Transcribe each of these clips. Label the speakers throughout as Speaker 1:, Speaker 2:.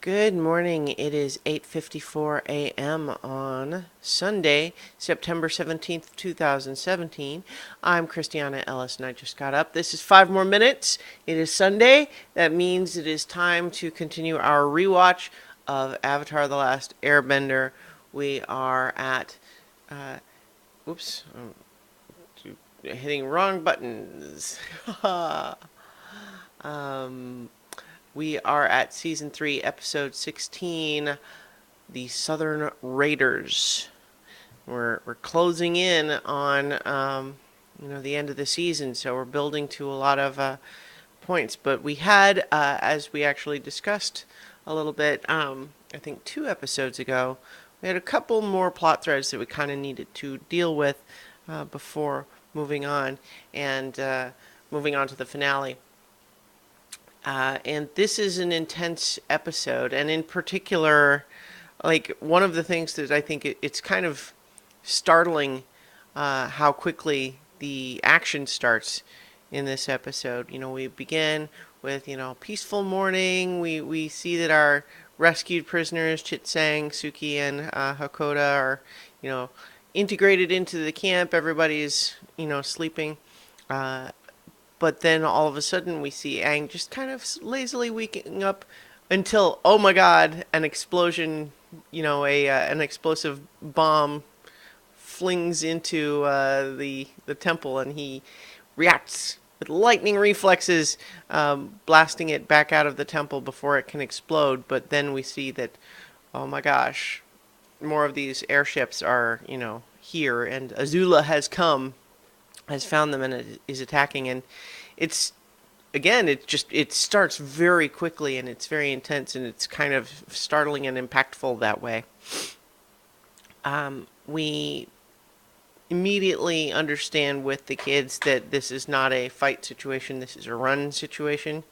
Speaker 1: Good morning. It is 8:54 a.m. on Sunday, September 17th, 2017. I'm Christiana Ellis and I just got up. This is 5 more minutes. It is Sunday. That means it is time to continue our rewatch of Avatar: The Last Airbender. We are at oops, hitting wrong buttons. um we are at season 3, episode 16, the Southern Raiders. We're closing in on the end of the season, so we're building to a lot of points. But we had, as we actually discussed a little bit, I think 2 episodes ago, we had a couple more plot threads that we kind of needed to deal with before moving on and moving on to the finale. And this is an intense episode, and in particular, like one of the things that I think it's kind of startling how quickly the action starts in this episode. We begin with peaceful morning. We see that our rescued prisoners Chitsang, Suki, and Hakoda are integrated into the camp. Everybody's sleeping. But then all of a sudden we see Aang just kind of lazily waking up until, oh my god, an explosion, an explosive bomb flings into the temple, and he reacts with lightning reflexes, blasting it back out of the temple before it can explode. But then we see that, oh my gosh, more of these airships are, here, and Azula has found them and is attacking. And it's again, it starts very quickly and it's very intense and it's kind of startling and impactful that way. We immediately understand with the kids that this is not a fight situation, this is a run situation.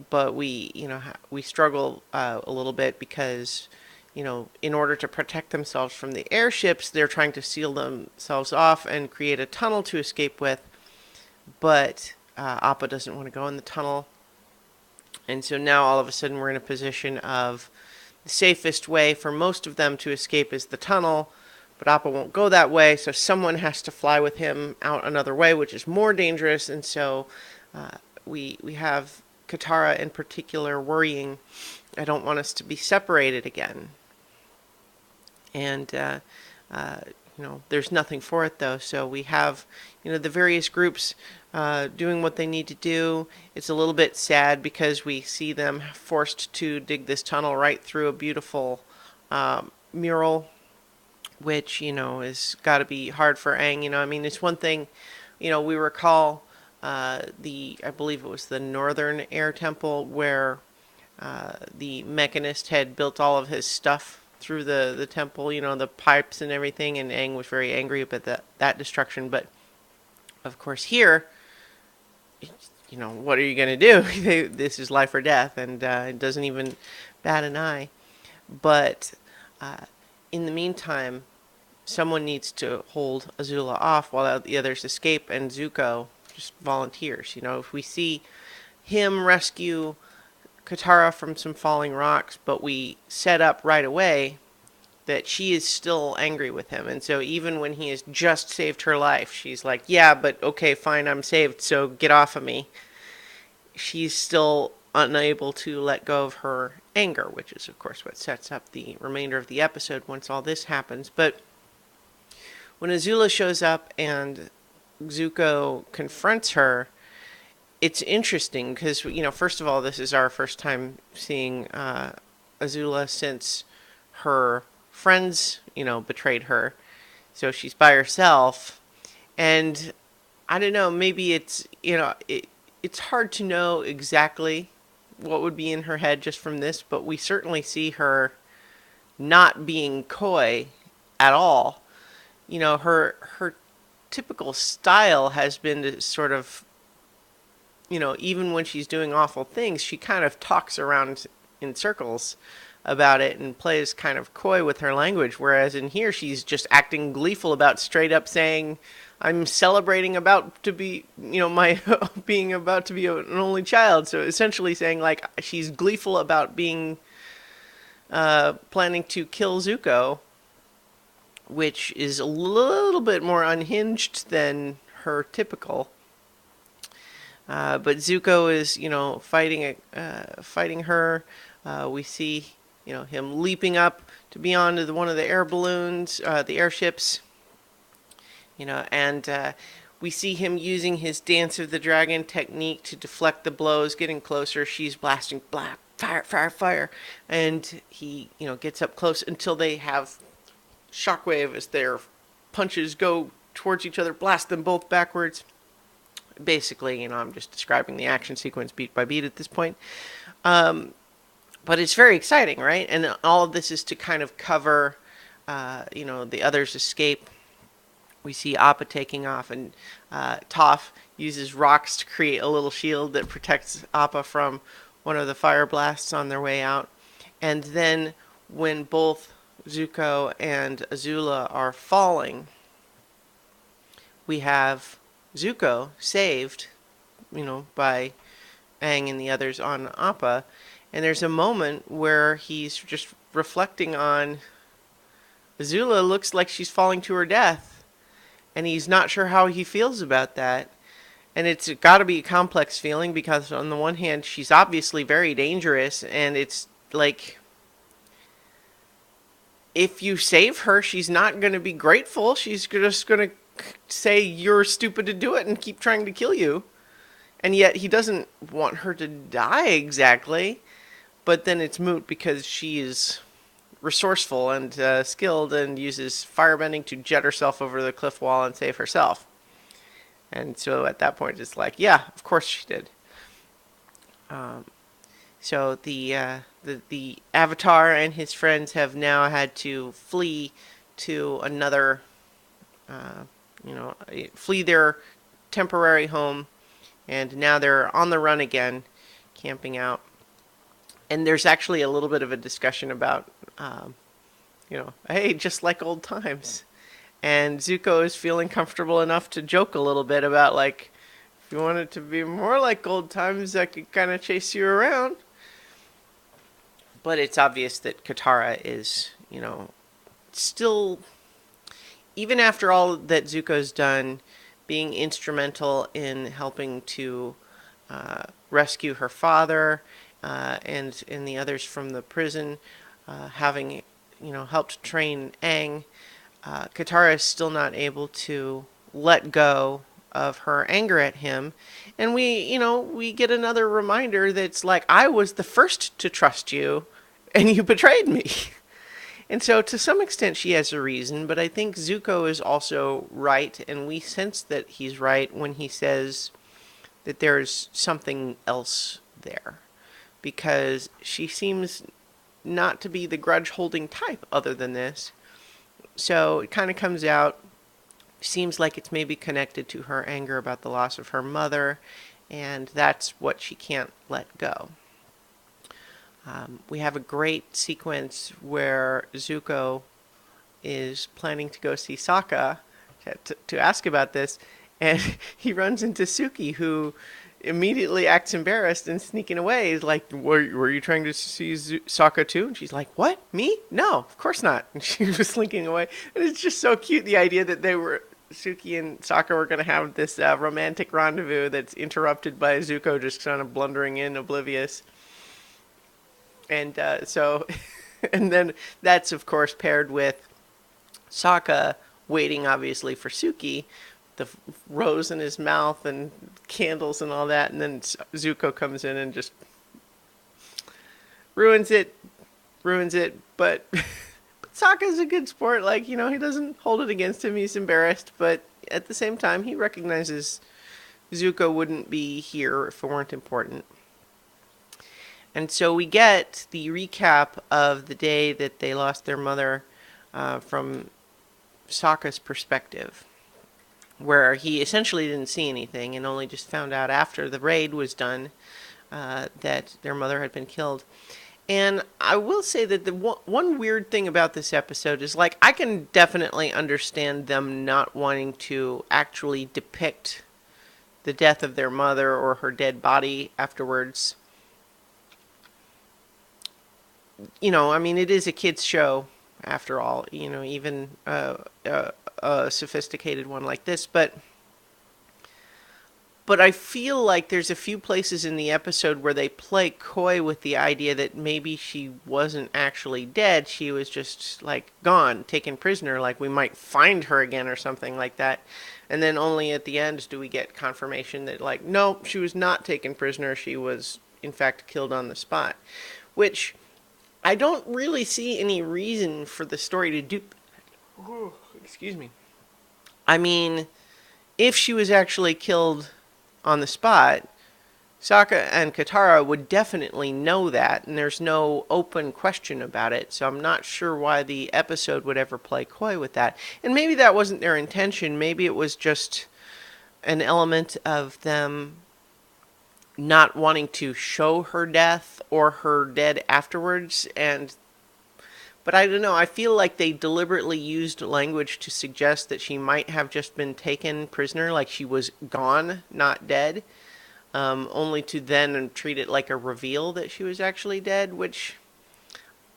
Speaker 1: But we struggle a little bit because in order to protect themselves from the airships, they're trying to seal themselves off and create a tunnel to escape with. But Appa doesn't want to go in the tunnel. And so now all of a sudden we're in a position of the safest way for most of them to escape is the tunnel. But Appa won't go that way, so someone has to fly with him out another way, which is more dangerous. And so we have Katara in particular worrying, I don't want us to be separated again. And there's nothing for it though. So we have the various groups doing what they need to do. It's a little bit sad because we see them forced to dig this tunnel right through a beautiful mural, which is got to be hard for Aang. I mean, it's one thing. We recall I believe it was the Northern Air Temple where the Mechanist had built all of his stuff through the temple, the pipes and everything, and Aang was very angry about that destruction. But of course here, what are you going to do? This is life or death, and it doesn't even bat an eye. But in the meantime, someone needs to hold Azula off while the others escape, and Zuko just volunteers. If we see him rescue Katara from some falling rocks, but we set up right away that she is still angry with him. And so even when he has just saved her life, she's like, yeah, but okay, fine, I'm saved, so get off of me. She's still unable to let go of her anger, which is, of course, what sets up the remainder of the episode once all this happens. But when Azula shows up and Zuko confronts her, it's interesting because, first of all, this is our first time seeing Azula since her friends, betrayed her. So she's by herself. And I don't know, maybe it's hard to know exactly what would be in her head just from this, but we certainly see her not being coy at all. Her typical style has been to sort of even when she's doing awful things, she kind of talks around in circles about it and plays kind of coy with her language, whereas in here she's just acting gleeful about straight up saying, I'm celebrating about to be, my being about to be an only child. So essentially saying, like, she's gleeful about being planning to kill Zuko, which is a little bit more unhinged than her typical. But Zuko is, fighting her. We see, him leaping up to be on one of the air balloons, the airships, and we see him using his Dance of the Dragon technique to deflect the blows, getting closer. She's blasting black, fire, fire, fire, and he, gets up close until they have shockwave as their punches go towards each other, blast them both backwards. Basically, I'm just describing the action sequence beat by beat at this point. But it's very exciting, right? And all of this is to kind of cover, the others' escape. We see Appa taking off, and Toph uses rocks to create a little shield that protects Appa from one of the fire blasts on their way out. And then when both Zuko and Azula are falling, we have Zuko saved, by Aang and the others on Appa. And there's a moment where he's just reflecting on Azula looks like she's falling to her death. And he's not sure how he feels about that. And it's got to be a complex feeling because on the one hand, she's obviously very dangerous. And it's like, if you save her, she's not going to be grateful. She's just going to say you're stupid to do it and keep trying to kill you. And yet he doesn't want her to die exactly. But then it's moot because she is resourceful and skilled and uses firebending to jet herself over the cliff wall and save herself. And so at that point it's like, yeah, of course she did. So the Avatar and his friends have now had to flee to another, flee their temporary home, and now they're on the run again, camping out. And there's actually a little bit of a discussion about, hey, just like old times. And Zuko is feeling comfortable enough to joke a little bit about, like, if you want it to be more like old times, I could kind of chase you around. But it's obvious that Katara is, still, even after all that Zuko's done, being instrumental in helping to rescue her father and the others from the prison, having, helped train Aang, Katara is still not able to let go of her anger at him. And we get another reminder that's like, I was the first to trust you, and you betrayed me. And so to some extent she has a reason, but I think Zuko is also right, and we sense that he's right when he says that there's something else there. Because she seems not to be the grudge-holding type other than this. So it kind of comes out, seems like it's maybe connected to her anger about the loss of her mother, and that's what she can't let go. We have a great sequence where Zuko is planning to go see Sokka to ask about this, and he runs into Suki, who immediately acts embarrassed and sneaking away. He's like, were you trying to see Sokka too? And she's like, what? Me? No, of course not. And she was slinking away. And it's just so cute, the idea that Suki and Sokka were going to have this romantic rendezvous that's interrupted by Zuko just kind of blundering in, oblivious. And so, and then that's of course paired with Sokka waiting obviously for Suki, the rose in his mouth and candles and all that, and then Zuko comes in and just ruins it. But Sokka's a good sport. Like, he doesn't hold it against him. He's embarrassed, but at the same time, he recognizes Zuko wouldn't be here if it weren't important. And so we get the recap of the day that they lost their mother from Sokka's perspective, where he essentially didn't see anything and only just found out after the raid was done that their mother had been killed. And I will say that the one weird thing about this episode is, like, I can definitely understand them not wanting to actually depict the death of their mother or her dead body afterwards. I mean, it is a kids' show after all, even a sophisticated one like this. But I feel like there's a few places in the episode where they play coy with the idea that maybe she wasn't actually dead. She was just, like, gone, taken prisoner, like we might find her again or something like that. And then only at the end do we get confirmation that, like, no, she was not taken prisoner. She was, in fact, killed on the spot. Which I don't really see any reason for the story to do. Oh, excuse me. I mean, if she was actually killed on the spot, Sokka and Katara would definitely know that, and there's no open question about it, so I'm not sure why the episode would ever play coy with that. And maybe that wasn't their intention. Maybe it was just an element of them not wanting to show her death or her dead afterwards. But I don't know, I feel like they deliberately used language to suggest that she might have just been taken prisoner, like she was gone, not dead, only to then treat it like a reveal that she was actually dead, which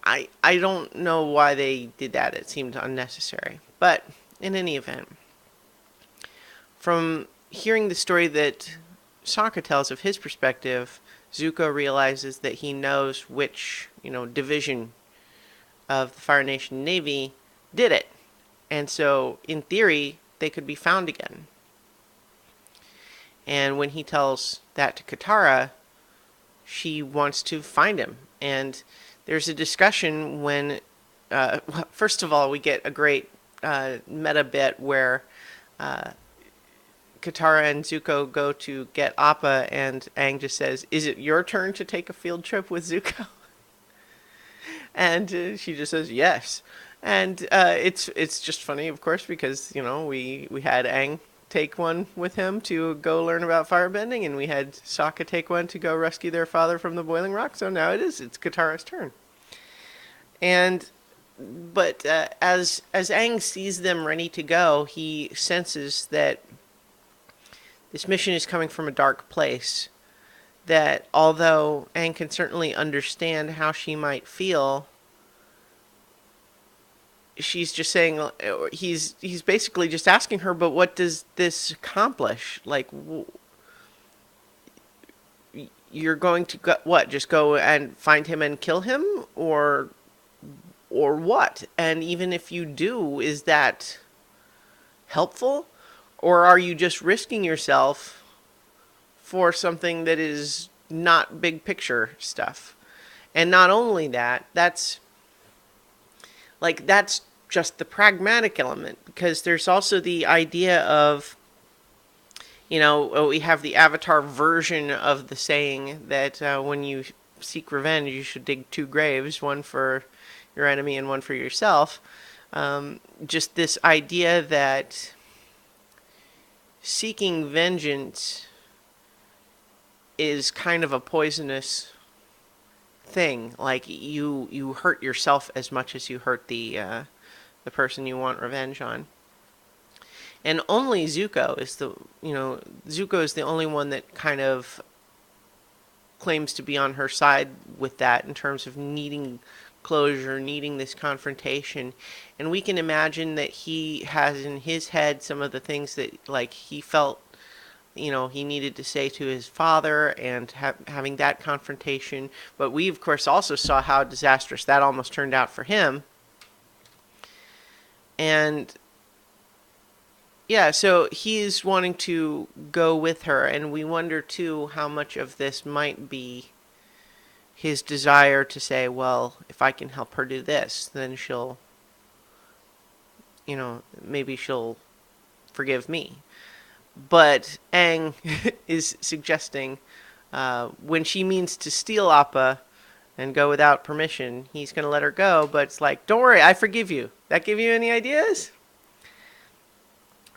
Speaker 1: I don't know why they did that. It seemed unnecessary. But in any event, from hearing the story that Sokka tells of his perspective, Zuko realizes that he knows which, division of the Fire Nation Navy did it. And so, in theory, they could be found again. And when he tells that to Katara, she wants to find him. And there's a discussion when, first of all, we get a great meta bit where Katara and Zuko go to get Appa, and Aang just says, "Is it your turn to take a field trip with Zuko?" And she just says yes. And it's just funny, of course, because we had Aang take one with him to go learn about firebending, and we had Sokka take one to go rescue their father from the boiling rock. So now it's Katara's turn. But as Aang sees them ready to go, he senses that this mission is coming from a dark place. That although Aang can certainly understand how she might feel, she's just saying, he's basically just asking her, but what does this accomplish? Like, you're going to go, what? Just go and find him and kill him, or what? And even if you do, is that helpful, or are you just risking yourself for something that is not big picture stuff? And not only that, that's just the pragmatic element, because there's also the idea of, we have the Avatar version of the saying that when you seek revenge, you should dig two graves, one for your enemy and one for yourself. Just this idea that seeking vengeance is kind of a poisonous thing. Like, you hurt yourself as much as you hurt the person you want revenge on. And only Zuko is the only one that kind of claims to be on her side with that, in terms of needing closure, needing this confrontation. And we can imagine that he has in his head some of the things that, like, he felt he needed to say to his father, and having that confrontation. But we, of course, also saw how disastrous that almost turned out for him. And yeah, so he's wanting to go with her, and we wonder too how much of this might be his desire to say, well, if I can help her do this, then she'll, maybe she'll forgive me. But Aang is suggesting when she means to steal Appa and go without permission, he's going to let her go. But it's like, don't worry, I forgive you. That give you any ideas?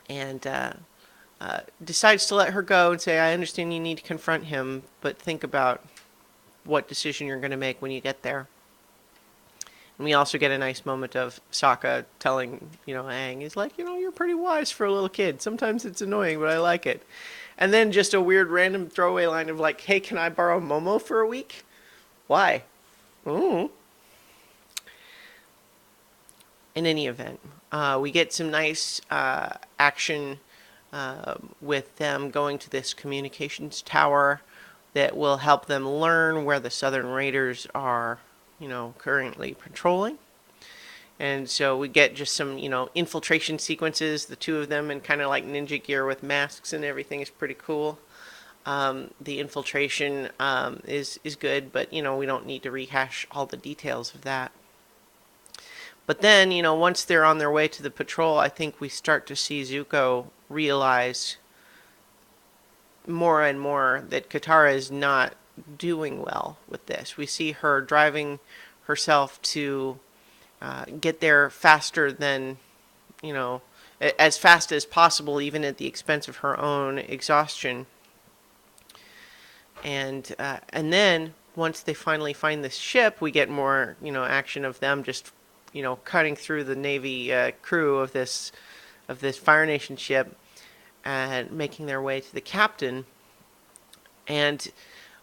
Speaker 1: And decides to let her go and say, I understand you need to confront him, but think about what decision you're going to make when you get there. And we also get a nice moment of Sokka telling, Aang, he's like, you're pretty wise for a little kid. Sometimes it's annoying, but I like it. And then just a weird random throwaway line of like, hey, can I borrow Momo for a week? Why? Ooh. In any event, we get some nice action with them going to this communications tower that will help them learn where the Southern Raiders are, currently patrolling. And so we get just some, infiltration sequences, the two of them in kind of like ninja gear with masks and everything is pretty cool. The infiltration is good, but, we don't need to rehash all the details of that. But then, once they're on their way to the patrol, I think we start to see Zuko realize more and more that Katara is not doing well with this. We see her driving herself to get there faster than, as fast as possible, even at the expense of her own exhaustion. And then once they finally find this ship, we get more, action of them just, cutting through the Navy crew of this Fire Nation ship and making their way to the captain. And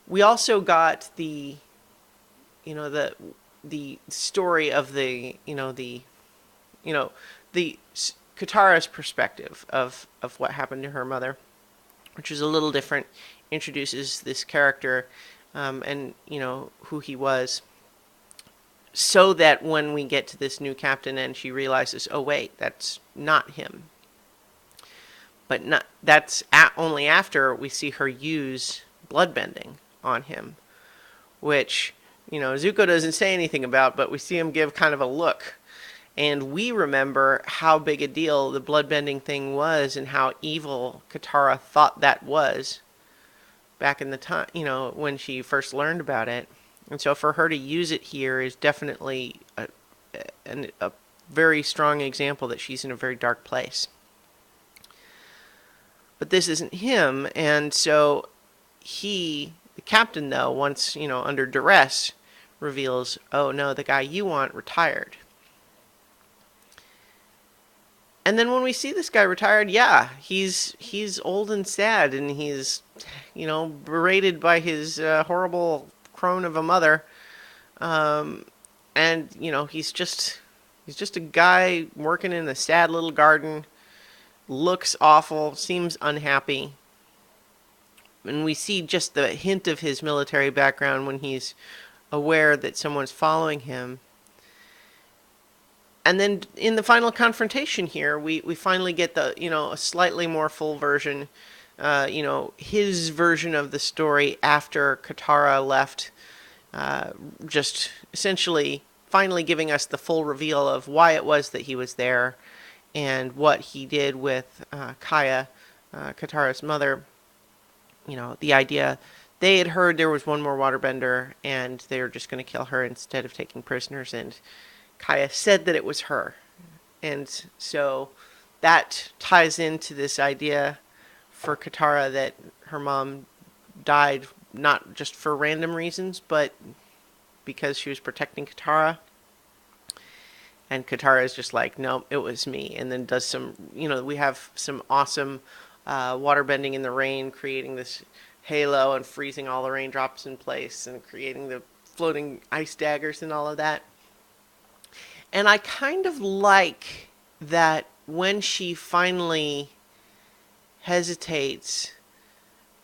Speaker 1: we also got the story of the Katara's perspective of what happened to her mother, which is a little different. Introduces this character and who he was, so that when we get to this new captain and she realizes, oh wait, that's not him. But that's only after we see her use bloodbending on him, which, Zuko doesn't say anything about, but we see him give kind of a look. And we remember how big a deal the bloodbending thing was and how evil Katara thought that was back in the time, when she first learned about it. And so for her to use it here is definitely a very strong example that she's in a very dark place. But this isn't him, and so the captain, though, once, under duress, reveals, oh no, the guy you want retired. And then when we see this guy retired, yeah, he's old and sad, and he's, berated by his horrible crone of a mother, and he's just a guy working in a sad little garden, looks awful, seems unhappy. And we see just the hint of his military background when he's aware that someone's following him. And then in the final confrontation here, we finally get the, a slightly more full version, his version of the story after Katara left, just essentially finally giving us the full reveal of why it was that he was there and what he did with Kaya, Katara's mother. The idea, they had heard there was one more waterbender and they were just going to kill her instead of taking prisoners, and Kaya said that it was her. And so that ties into this idea for Katara that her mom died not just for random reasons, but because she was protecting Katara. And Katara is just like, no, it was me. And then does some, we have some awesome waterbending in the rain, creating this halo and freezing all the raindrops in place and creating the floating ice daggers and all of that. And I kind of like that when she finally hesitates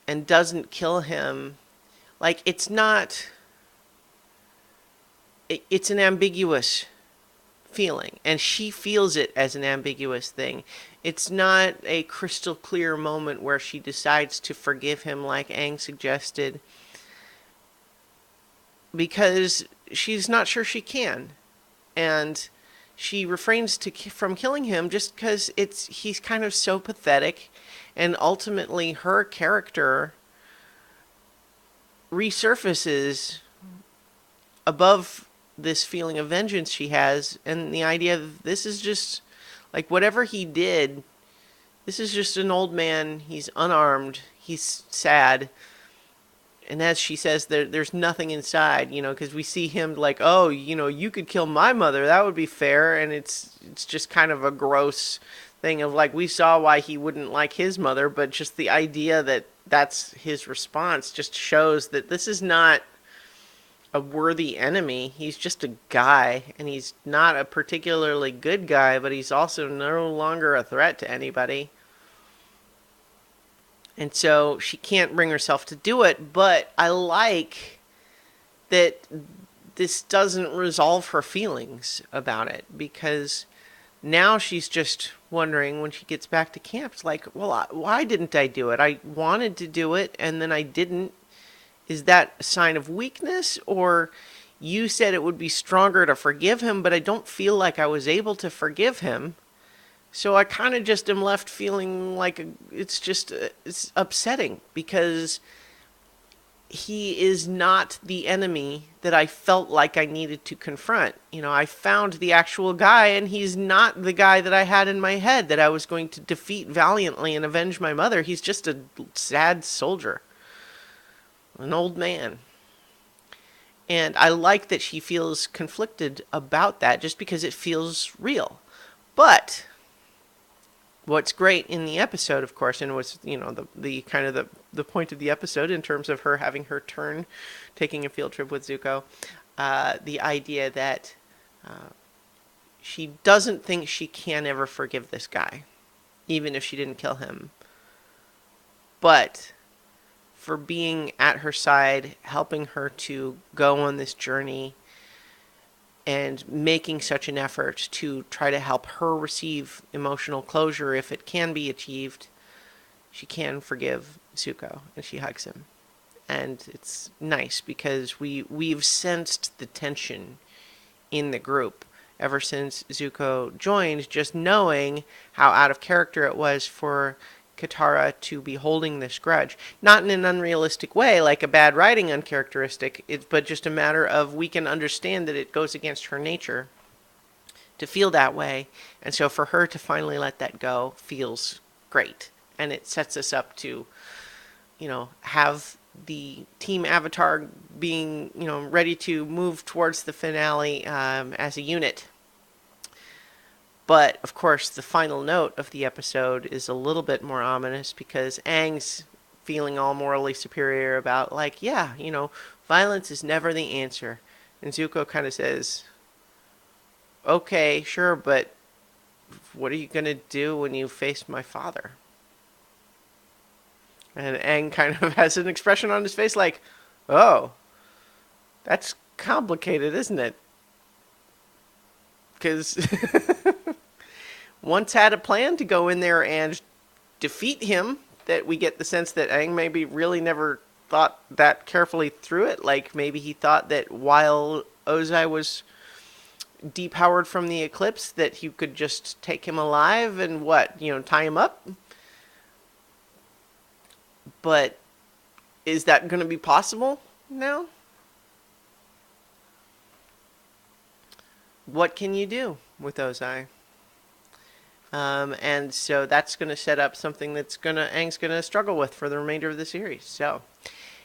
Speaker 1: and doesn't kill him, like, it's not, it's an ambiguous feeling, and she feels it as an ambiguous thing. It's not a crystal clear moment where she decides to forgive him like Aang suggested, because she's not sure she can. And she refrains from killing him just because he's kind of so pathetic, and ultimately her character resurfaces above this feeling of vengeance she has, and the idea of this is just, like, whatever he did, this is just an old man, he's unarmed, he's sad, And as she says, there's nothing inside, because we see him like, oh, you could kill my mother. That would be fair. And it's just kind of a gross thing of like, we saw why he wouldn't like his mother, but just the idea that that's his response just shows that this is not a worthy enemy. He's just a guy, and he's not a particularly good guy, but he's also no longer a threat to anybody. And so she can't bring herself to do it, but I like that this doesn't resolve her feelings about it, because now she's just wondering when she gets back to camp, it's like, well, why didn't I do it? I wanted to do it and then I didn't. Is that a sign of weakness? Or you said it would be stronger to forgive him, but I don't feel like I was able to forgive him. So I kind of just am left feeling like it's upsetting, because he is not the enemy that I felt like I needed to confront. I found the actual guy, and he's not the guy that I had in my head that I was going to defeat valiantly and avenge my mother. He's just a sad soldier, an old man. And I like that she feels conflicted about that, just because it feels real. But what's great in the episode, of course, and what's, the kind of the point of the episode in terms of her having her turn, taking a field trip with Zuko, the idea that she doesn't think she can ever forgive this guy, even if she didn't kill him. But for being at her side, helping her to go on this journey, and making such an effort to try to help her receive emotional closure, if it can be achieved, she can forgive Zuko, and she hugs him. And it's nice, because we've sensed the tension in the group ever since Zuko joined, just knowing how out of character it was for Katara to be holding this grudge. Not in an unrealistic way, like a bad writing uncharacteristic, but just a matter of, we can understand that it goes against her nature to feel that way. And so for her to finally let that go feels great. And it sets us up to, have the Team Avatar being, ready to move towards the finale as a unit. But, of course, the final note of the episode is a little bit more ominous, because Aang's feeling all morally superior about, like, yeah, violence is never the answer. And Zuko kind of says, okay, sure, but what are you going to do when you face my father? And Aang kind of has an expression on his face like, oh, that's complicated, isn't it? Because once had a plan to go in there and defeat him, that we get the sense that Aang maybe really never thought that carefully through it. Like, maybe he thought that while Ozai was depowered from the eclipse, that he could just take him alive and tie him up? But is that going to be possible now? What can you do with Ozai? And so that's going to set up something that's Aang's going to struggle with for the remainder of the series. So,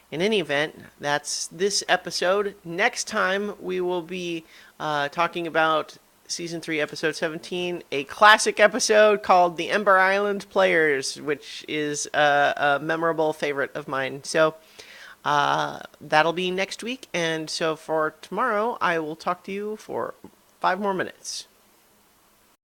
Speaker 1: in any event, that's this episode. Next time, we will be talking about Season 3, Episode 17, a classic episode called The Ember Island Players, which is a memorable favorite of mine. So, that'll be next week. And so for tomorrow, I will talk to you for 5 more minutes.